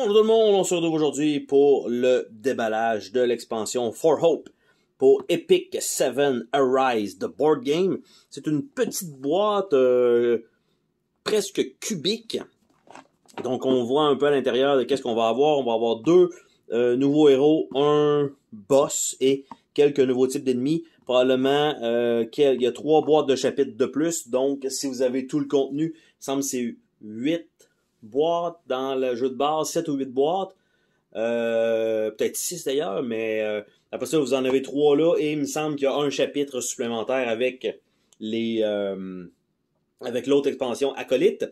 Bonjour tout le monde, on se retrouve aujourd'hui pour le déballage de l'expansion For Hope pour Epic 7 Arise The Board Game. C'est une petite boîte presque cubique. Donc on voit un peu à l'intérieur de qu'est-ce qu'on va avoir. On va avoir deux nouveaux héros, un boss et quelques nouveaux types d'ennemis. Probablement qu'il y a 3 boîtes de chapitres de plus. Donc si vous avez tout le contenu, il semble que c'est 8 boîtes dans le jeu de base, 7 ou 8 boîtes. Peut-être 6 d'ailleurs, mais après ça, vous en avez 3 là, et il me semble qu'il y a un chapitre supplémentaire avec les avec l'autre expansion Acolyte.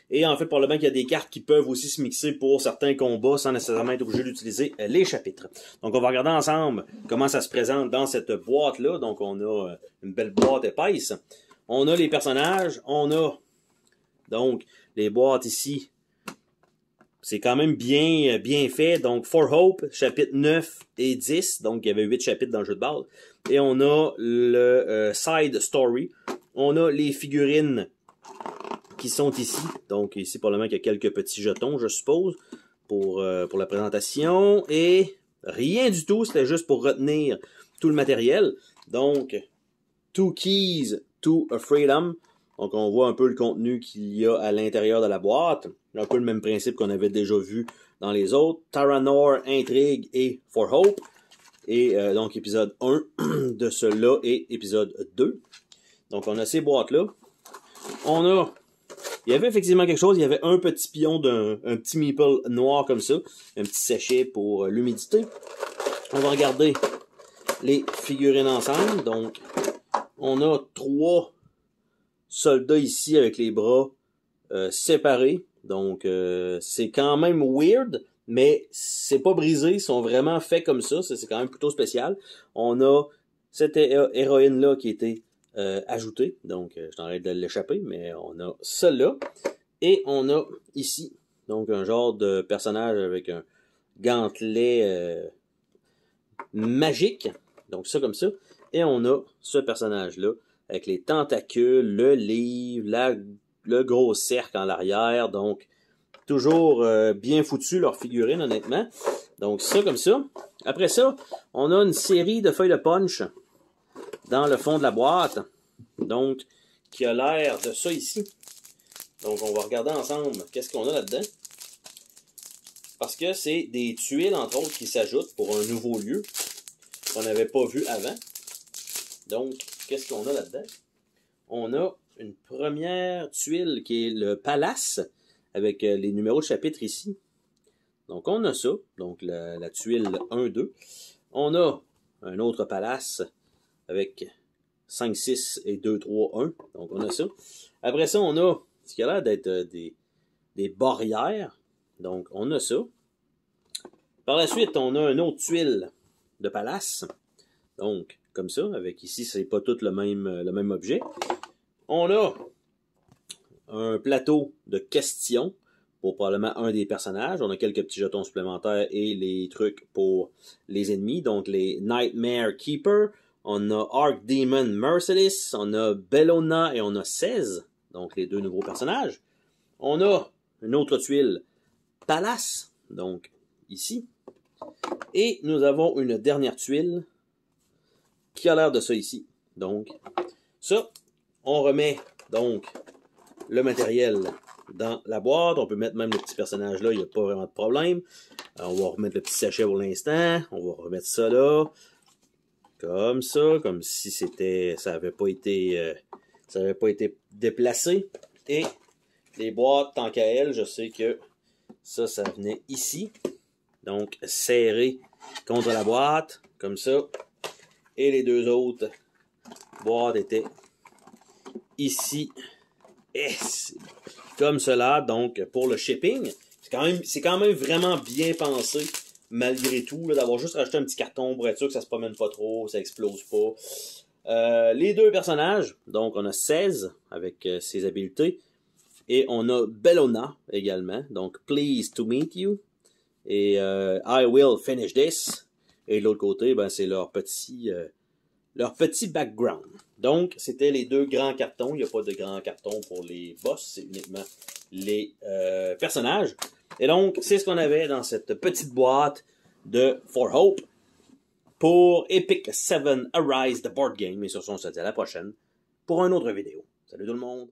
Et en fait, probablement qu'il y a des cartes qui peuvent aussi se mixer pour certains combats sans nécessairement être obligé d'utiliser les chapitres. Donc on va regarder ensemble comment ça se présente dans cette boîte-là. Donc on a une belle boîte épaisse. On a les personnages, on a donc les boîtes ici. C'est quand même bien fait. Donc, For Hope, chapitre 9 et 10. Donc, il y avait 8 chapitres dans le jeu de base. Et on a le Side Story. On a les figurines qui sont ici. Donc, ici, probablement qu'il y a quelques petits jetons, je suppose, pour la présentation. Et rien du tout. C'était juste pour retenir tout le matériel. Donc, 2 Keys to a Freedom. Donc, on voit un peu le contenu qu'il y a à l'intérieur de la boîte. Un peu le même principe qu'on avait déjà vu dans les autres. Taranor, Intrigue et For Hope. Et donc, épisode 1 de cela et épisode 2. Donc, on a ces boîtes-là. Il y avait effectivement quelque chose. Il y avait un petit pion un petit meeple noir comme ça. Un petit sachet pour l'humidité. On va regarder les figurines ensemble. Donc, on a 3 soldats ici avec les bras séparés. Donc, c'est quand même weird, mais c'est pas brisé. Ils sont vraiment faits comme ça. C'est quand même plutôt spécial. On a cette héroïne-là qui a été ajoutée. Donc, je t'arrête de l'échapper, mais on a celle-là. Et on a ici, donc, un genre de personnage avec un gantelet magique. Donc, ça comme ça. Et on a ce personnage-là avec les tentacules, le livre, le gros cercle en l'arrière. Donc, toujours bien foutu leur figurine, honnêtement. Donc, ça comme ça. Après ça, on a une série de feuilles de punch dans le fond de la boîte. Donc, qui a l'air de ça ici. Donc, on va regarder ensemble qu'est-ce qu'on a là-dedans. Parce que c'est des tuiles, entre autres, qui s'ajoutent pour un nouveau lieu qu'on n'avait pas vu avant. Donc, qu'est-ce qu'on a là-dedans? On a une première tuile qui est le palace, avec les numéros de chapitre ici. Donc, on a ça. Donc, la tuile 1-2. On a un autre palace avec 5, 6 et 2, 3, 1. Donc, on a ça. Après ça, on a ce qui a l'air d'être des barrières. Donc, on a ça. Par la suite, on a une autre tuile de palace. Donc, comme ça, avec ici, c'est pas tout le même objet. On a un plateau de questions pour probablement un des personnages. On a quelques petits jetons supplémentaires et les trucs pour les ennemis. Donc, les Nightmare Keeper. On a Arc Demon Merciless. On a Bellona et on a 16. Donc, les 2 nouveaux personnages. On a une autre tuile Palace. Donc, ici. Et nous avons une dernière tuile qui a l'air de ça ici. Donc, ça, on remet donc le matériel dans la boîte. On peut mettre même le petit personnage là, il n'y a pas vraiment de problème. Alors, on va remettre le petit sachet pour l'instant. On va remettre ça là. Comme ça, comme si ça n'avait pas été déplacé. Et les boîtes, tant qu'à elles, je sais que ça venait ici. Donc, serré contre la boîte, comme ça. Et les 2 autres boîtes étaient ici. Et comme cela. Donc, pour le shipping, c'est quand même vraiment bien pensé, malgré tout, d'avoir juste rajouté un petit carton pour être sûr que ça se promène pas trop, ça explose pas. Les 2 personnages, donc on a 16 avec ses habiletés. Et on a Bellona également. Donc, Pleased to meet you. Et I will finish this. Et de l'autre côté, ben, c'est leur petit background. Donc, c'était les 2 grands cartons. Il n'y a pas de grands cartons pour les boss. C'est uniquement les personnages. Et donc, c'est ce qu'on avait dans cette petite boîte de For Hope pour Epic 7 Arise, the board game. Et sur ce, on se dit à la prochaine pour une autre vidéo. Salut tout le monde!